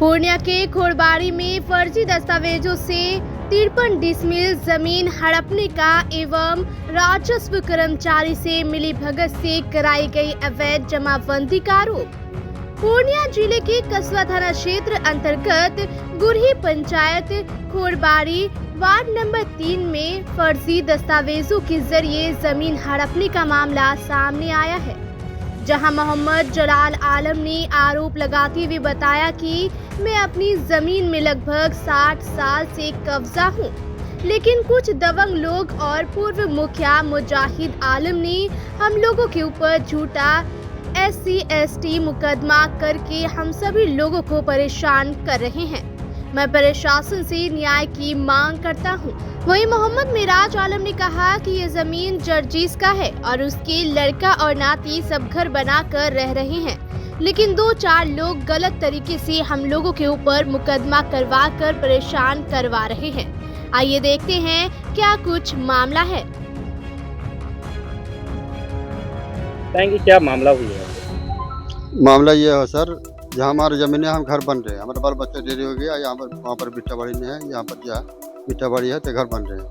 पूर्णिया के खोरबाड़ी में फर्जी दस्तावेजों से 53 डिसमिल जमीन हड़पने का एवं राजस्व कर्मचारी से मिलीभगत से कराई गई अवैध जमाबंदी का आरोप। पूर्णिया जिले के कसबा थाना क्षेत्र अंतर्गत गुरही पंचायत खोरबाड़ी वार्ड नंबर 3 में फर्जी दस्तावेजों के जरिए जमीन हड़पने का मामला सामने आया है, जहां मोहम्मद जलाल आलम ने आरोप लगाते हुए बताया कि मैं अपनी जमीन में लगभग 60 साल से कब्जा हूं, लेकिन कुछ दबंग लोग और पूर्व मुखिया मुजाहिद आलम ने हम लोगों के ऊपर झूठा SC/ST मुकदमा करके हम सभी लोगों को परेशान कर रहे हैं। मैं प्रशासन से न्याय की मांग करता हूं। वहीं मोहम्मद मिराज आलम ने कहा कि ये जमीन जर्जीस का है और उसके लड़का और नाती सब घर बनाकर रह रहे हैं, लेकिन 2-4 लोग गलत तरीके से हम लोगों के ऊपर मुकदमा करवा कर परेशान करवा रहे हैं। आइए देखते हैं क्या कुछ मामला है। क्या मामला हुई है? मामला ये है सर, जहाँ हमारे ज़मीन है हम घर बन रहे हैं, हमारे बाल बच्चे डेरी हो गया, यहाँ पर वहाँ पर बिट्टा बाड़ी नहीं है, यहाँ पर जो है बिट्टा बाड़ी है तो घर बन रहे हैं।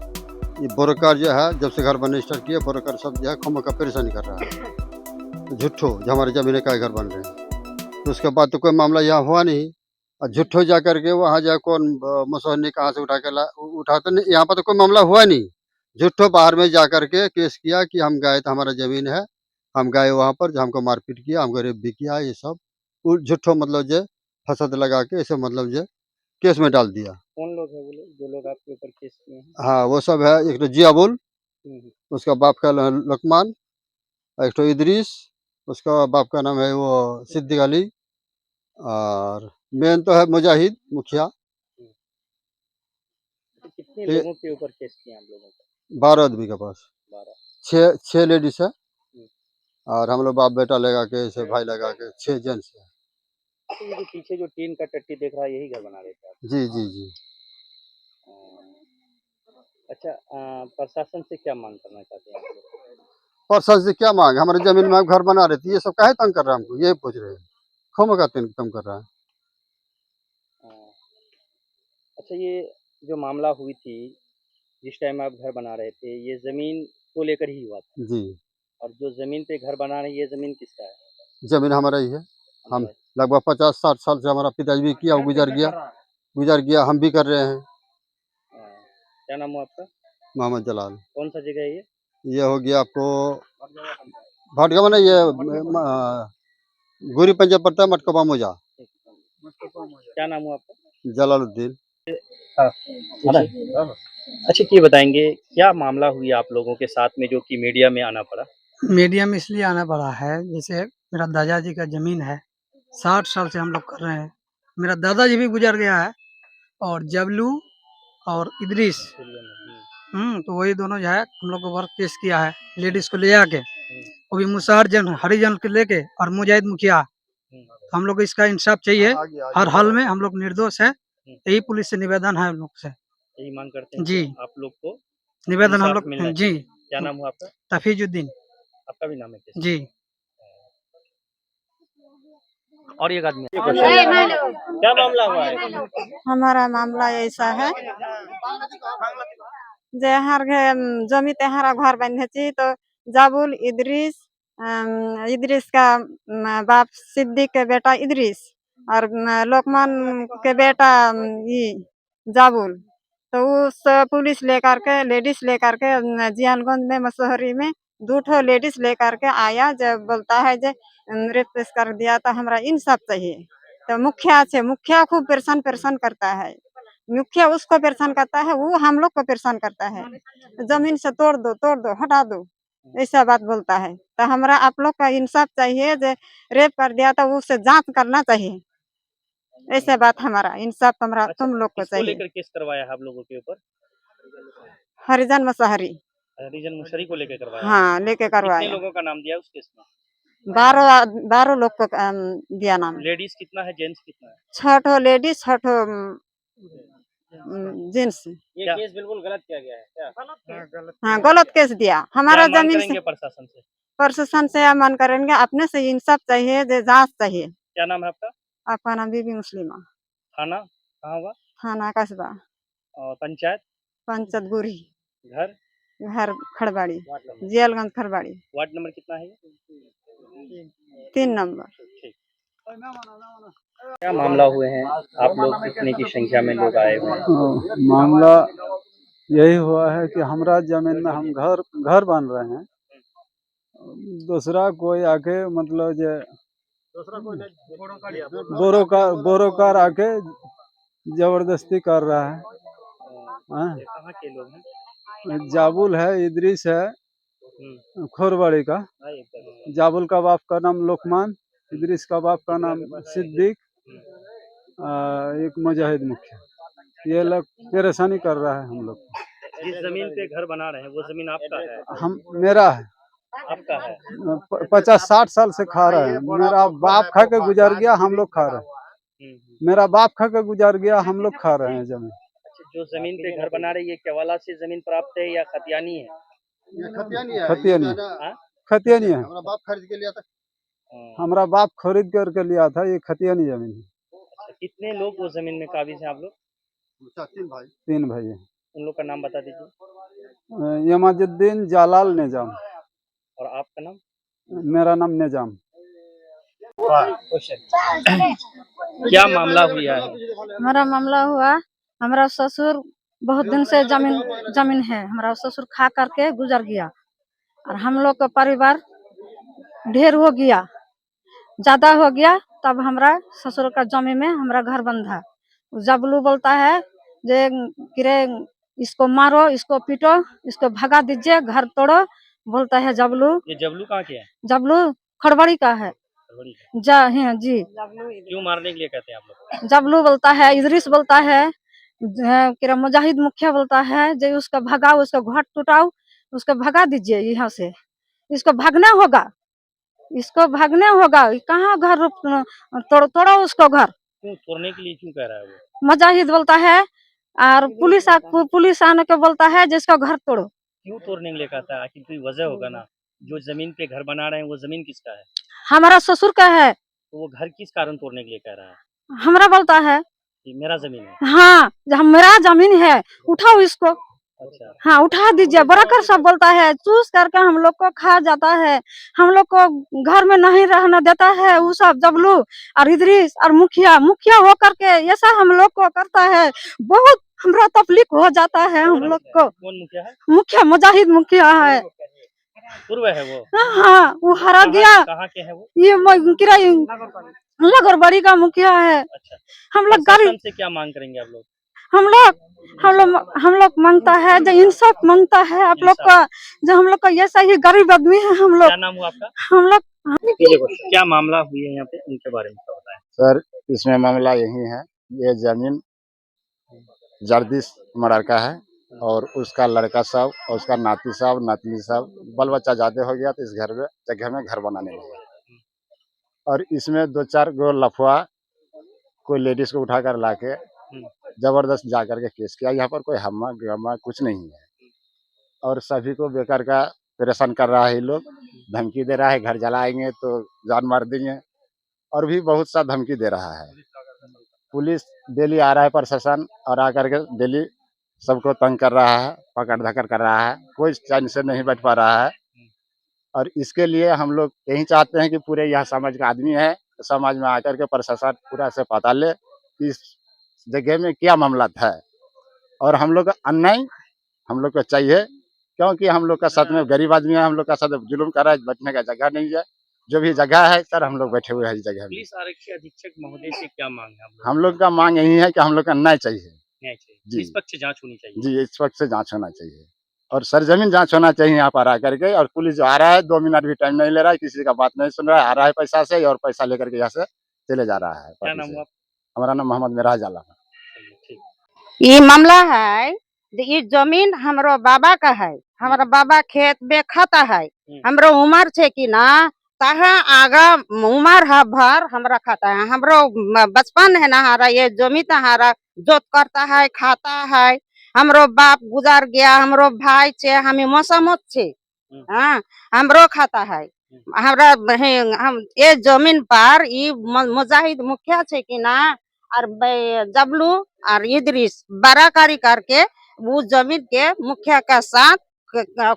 ये बोरकार जो है जब से घर बनने स्टार्ट किया बोरकार सब जो है खम का परेशानी कर रहा है, झूठो जो हमारे ज़मीन का घर बन रहे हैं। तो उसके बाद तो कोई मामला यहाँ हुआ नहीं और झूठो जा करके वहाँ जाए कौन मसहनी कहाँ से उठाते नहीं, यहाँ पर तो कोई मामला हुआ नहीं। झूठो बाहर में जा करके केस किया कि हम गए तो हमारा ज़मीन है, हम गए वहाँ पर जो हमको मारपीट किया, हमको रेप भी किया, ये सब झूठो मतलब जो फसद लगा के ऐसे मतलब जो केस में डाल दिया। कौन लोग है वो लोग जो लोग आपके ऊपर केस किए हैं? हाँ वो सब है, एक तो जियाबुल, उसका बाप का लकमान, एक तो इदरीस, उसका बाप का नाम है वो सिद्दीक अली, और मेन तो है मुजाहिद मुखिया। तो कितने लोगों के ऊपर केस किए आप लोगों को? 12 आदमी के पास 12। 6 लेडीज है और हम लोग बाप बेटा लगा के ऐसे भाई लगा के 6 जेंट्स है। तो ये जो पीछे जो टीन का टट्टी देख रहा है यही घर बना रहे थे आप? जी जी जी। अच्छा, प्रशासन से क्या मांग करना चाहते हैं आप लोग? प्रशासन से क्या मांग, हमारे जमीन में घर बना रहे थे, ये सब काहे तंग कर रहा है हमको, ये पूछ रहे हैं, खम का तंग कर रहा है। अच्छा, ये जो मामला हुई थी जिस टाइम आप घर बना रहे थे, ये जमीन को लेकर ही हुआ था? जी। और जो जमीन पे घर बना रहे हैं ये जमीन किसका है? जमीन हमारा ही है, हम लगभग 50-60 साल से हमारा पिताजी भी किया, गुजर गया, हम भी कर रहे हैं। क्या नाम हुआ आपका? मोहम्मद जलाल। कौन सा जगह है ये? ये हो गया आपको भाटगांव नहीं, ये गुरी पंजाब पड़ता है, मटकोबा मोजा। क्या नाम हुआ आपका? जलालुद्दीन। अच्छा, ये बताएंगे क्या मामला हुई आप लोगों के साथ में जो कि मीडिया में आना पड़ा? मीडिया में इसलिए आना पड़ा है, जैसे मेरा दादाजी का ज़मीन है, 60 साल से हम लोग कर रहे हैं। मेरा दादाजी भी गुजर गया है और जबलू और इदरीस, तो वही दोनों जो है हम लोग को ऊपर केस किया है, लेडीज़ को ले आके, वो भी मुसहर जन हरिजन को लेके और मुजाहिद मुखिया। हम लोग को इसका इंसाफ चाहिए, हर हाल में हम लोग निर्दोष है, यही पुलिस से निवेदन है हम लोग से। यही मांग करते हैं जी, आप लोग को निवेदन हम लोग जी। क्या नाम हुआ आपका? तफीजुद्दीन। आपका भी नाम है क्या? जी। और एक आदमी क्या मामला हुआ है? हमारा मामला ऐसा है जे हर जमी तेहारा घर बने छी तो जाबुल इदरीस का बाप सिद्दीक के बेटा इदरीस और लोकमान के बेटा ये जाबुल, तो उस पुलिस लेकर के लेडीज लेकर के जियानगंज में मसहरी में 2 लेडीज लेकर के आया, जब बोलता है जे रेप कर दिया तो हमारा इंसाफ चाहिए। तो मुखिया खूब परेशान करता है, मुखिया उसको परेशान करता है, वो हम लोग को परेशान करता है, जमीन से तोड़ दो हटा दो, ऐसा बात बोलता है। तो हमारा आप लोग का इंसाफ चाहिए, जो रेप कर दिया तो उससे जांच करना चाहिए, ऐसा बात हमारा इंसाफ हमारा तुम लोग को चाहिए। लेकर केस करवाया है आप लोगों के ऊपर? हरिजन मसहरी। हरिजन मुशरी को लेकर करवाया? हाँ, लेके करवाया। कितने लोगों का नाम दिया उस केस में? 12 लोग को दिया नाम। लेडीज कितना है, जेंट्स कितना है? 6 लेडीज 6 जेंट्स। ये केस बिल्कुल गलत किया गया है क्या? हाँ, गलत केस दिया हमारा जमीन से। प्रशासन से मन करेंगे, अपने से इंसाफ चाहिए, जांच चाहिए। क्या नाम है आपका? आपका नाम बीबी मुस्लिमा। थाना कहाँ होगा? थाना कस्बा, और पंचायत? पंचायत गुरी, घर? घर खड़बाड़ी, वार्ड नंबर? जियालगंज खड़बाड़ी, वार्ड नंबर कितना है ये? 3 नंबर। ठीक। क्या मामला हुए हैं? आप लोग कितने की संख्या में लोग आए हुए हैं? मामला यही हुआ है कि हमरा जमीन में हम घर बन रहे हैं। दूसरा कोई आके मतलब जे बोरोकार आके जबरदस्ती कर रहा है। हाँ? ये कहाँ के लोग हैं? जाबुल है, इदरीस है, खोरबाड़ी का। जाबुल का बाप का नाम लोकमान, इदरीस का बाप का नाम सिद्दीक, एक मुजाहिद मुखिया। ये लोग परेशानी कर रहा है हम लोग। जिस जमीन पे घर बना रहे हैं वो जमीन आपका है? मेरा है। आपका है? 50-60 साल से खा रहे हैं। मेरा बाप खा के गुजर गया, हम लोग खा रहे हैं। मेरा बाप खा के गुजर गया, हम लोग खा रहे हैं जमीन। अच्छा, जो जमीन पे घर बना रहे हैं ये केवाला से जमीन प्राप्त है या खतियानी है? ये खतियानी है। हाँ? खतियानी है। हमारा बाप खरीद के लिया था। हमारा बाप खरीद करके लिया था, ये खतियानी जमीन है। अच्छा, कितने लोग वो जमीन में काबिज हैं आप लोग? 3 भाई है। उन लोग का नाम बता दीजिए। यमाजुद्दीन, जालाल, निजाम। और आपका नाम? मेरा नाम निजाम। क्या मामला हुआ है? हमारा मामला हुआ, हमारा ससुर बहुत दिन से जमीन है, हमारा ससुर खा करके गुजर गया और हम लोग का परिवार ढेर हो गया, ज्यादा हो गया। तब हमारा ससुर का जमीन में हमारा घर बंधा। जबलू बोलता है जे किरे इसको मारो, इसको पीटो, इसको भगा दीजिए, घर तोड़ो, बोलता है जबलू। ये जबलू कहाँ के है? जबलू खड़बड़ी का है। खड़बड़ी का? जी। क्यों मारने के लिए कहते हैं आप लोग? जबलू बोलता है, इदरीस बोलता है, किरा मुजाहिद मुखिया बोलता है जे उसका भगाओ, उसका घर टूटाओ, उसको भगा दीजिए यहाँ से, इसको भागना होगा, इसको भागना होगा। कहाँ घर तोड़ो उसको घर। क्यों तोड़ने के लिए क्यों कह रहा है वो? मुजाहिद बोलता है और पुलिस आने के बोलता है जिसका घर तोड़ो। क्यों तोड़ने के लिए कहता है? आखिर कोई वजह होगा ना। जो जमीन पे घर बना रहे हैं वो जमीन किसका है? हमारा ससुर का है। तो वो घर किस कारण तोड़ने के लिए कह रहा है? हमारा बोलता है कि मेरा जमीन है। हाँ, मेरा जमीन है, उठाओ इसको। अच्छा, हाँ, उठा दीजिए। बराकर सब बोलता है, चूस करके हम लोग को खा जाता है, हम लोग को घर में नहीं रहना देता है। वो सब जबलू और इदरीस और मुखिया हो करके ऐसा हम लोग को करता है। बहुत हमरा तकलीफ हो जाता है हम लोग को। कौन मुखिया है? मुखिया मुजाहिद मुखिया है। पूर्व है वो? हाँ, वो हरा गया। कहाँ के है वो? ये किराई लगरबड़ी का मुखिया है। अच्छा, हम लोग प्रशासन से क्या मांग करेंगे आप लोग? हम लोग मांगता है जो इंसाफ मांगता है आप लोग का, जो हम लोग का ऐसा ही गरीब आदमी है हम लोग। क्या नाम हुआ आपका? हम लोग क्या मामला हुई है यहाँ पे, उनके बारे में बताएं। सर, इसमें मामला यही है, ये जमीन जर्दिश मर्डर का है और उसका लड़का साहब और उसका नाती साहब, नातनी साहब, बाल बच्चा ज्यादा हो गया तो इस जगह में घर बनाने लगे और इसमें 2-4 गो लफुआ कोई लेडीज को उठाकर लाके जबरदस्त जा करके केस किया। यहाँ पर कोई हम्मा गम्मा कुछ नहीं है और सभी को बेकार का परेशान कर रहा है। ये लोग धमकी दे रहा है, घर जलाएंगे तो जान मार देंगे और भी बहुत सा धमकी दे रहा है। पुलिस डेली आ रहा है, प्रशासन और आकर के डेली सबको तंग कर रहा है, पकड़ धकड़ कर रहा है, कोई चैन से नहीं बैठ पा रहा है। और इसके लिए हम लोग यही चाहते हैं कि पूरे यह समाज का आदमी है, समाज में आकर के प्रशासन पूरा से पता ले कि इस जगह में क्या मामला है और हम लोग का अन्याय हम लोग को चाहिए, क्योंकि हम लोग का साथ में गरीब आदमी है, हम लोग का साथ जुल्म कर रहा है, बैठने का जगह नहीं है। जो भी जगह है सर, हम लोग बैठे हुए हैं इस जगह में। पुलिस आरक्षी अधीक्षक महोदय से क्या मांग है? हम लोग का मांग यही है कि हम लोग का न्याय चाहिए जी। निष्पक्ष जांच होनी चाहिए जी, इस वक्त से जांच होना चाहिए और सरजमीन जांच होना चाहिए यहाँ पर आकर के। और पुलिस जो आ रहा है 2 मिनट भी टाइम नहीं ले रहा है, किसी का बात नहीं सुन रहा है, आ रहा है पैसा से और पैसा लेकर के यहाँ से चले जा रहा है। क्या नाम हुआ? हमारा नाम मोहम्मद मेराज जाला है। ये मामला है, ये जमीन हमरो बाबा का है, हमारा बाबा खेत में खाता है। हमरो उम्र छे कि ना ताहा आगा उम्र है भर हमरा खाता है, हमरो बचपन है ना हमारा ये जमीन हमारा जोत करता है, खाता है। हमरो बाप गुजर गया, हमरो भाई छे, हमें मौसमत छे, हाँ हमरो खाता है। हमरा हम ये जमीन पर ये मुजाहिद मुखिया छे कि ना और जबलू और इदरीस बराकारी करके वो जमीन के मुखिया के साथ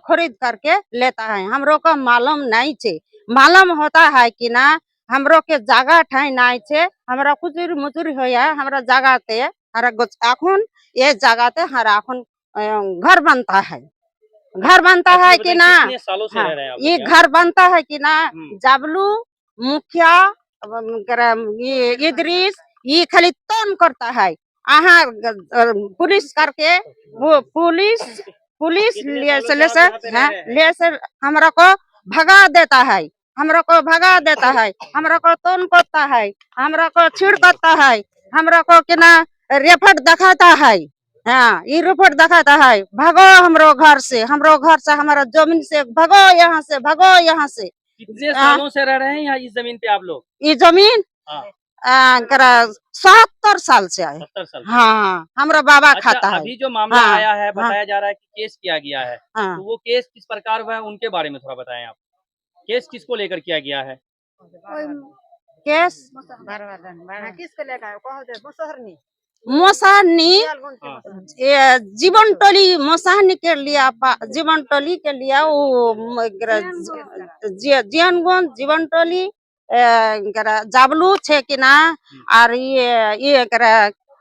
खरीद करके लेता है। हमरो को मालूम नहीं छे। मालूम होता है कि ना हमरो के जगह ठाई नहीं छे। हमरा कुछ मुजुरी होया हमरा जगह ते हरा अखुन ये जगह ते हरा अखुन घर बनता है। घर बनता है कि ना कितने सालों से रह रहे हैं आप ये लोग घर बनता है कि ना हम्म। जबलू मुखिया ये इदरीस ये खाली तोन करता है। आहा पुलिस करके वो पुलिस कितने सालों से आप यहाँ पे रह रहे हैं? ले से हमरा को भगा देता है। हमरा को भगा देता है। हमरा को तोन करता है। हमरा को छीड़ करता है। हमरा को कि ना रेफट दिखाता है। हाँ ये रिपोर्ट दिखाता है। भगो हमरो घर से हमारा जमीन से भगो यहाँ से भगो यहाँ से। कितने सालों से रह रहे हैं यहाँ इस जमीन पे आप लोग? ये जमीन हाँ 70 साल से आए। 70 साल से। हाँ हमरा बाबा अच्छा, खाता है। अभी जो मामला हाँ, आया है हाँ। बताया जा रहा है कि केस किया गया है, हाँ। तो वो केस किस प्रकार हुआ है उनके बारे में थोड़ा बताएं आप। केस किसको लेकर किया गया है? केस किसको लेकर मोसाहनी जीवन टोली मोसाहनी के लिए जीवन टोली के लिए वो जियनगंज जीवन टोली जाबलू छे कि ना और ये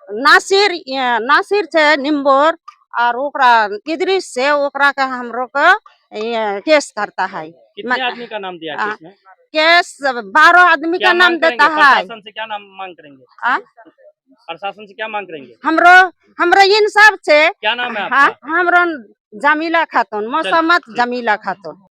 नासिर छे निम्बोर और ओकरा इदरीस से ओकरा का हमरो को केस करता है। कितने आदमी का नाम दिया केस में? केस 12 आदमी का क्या नाम मांग देता करेंगे? है। प्रशासन से क्या नाम मांग करेंगे? प्रशासन से क्या मांग करेंगे? हमरो इंसाफ से क्या नाम है हाँ आपका? हमरो जमीला खातून मौसमत जमीला खातून।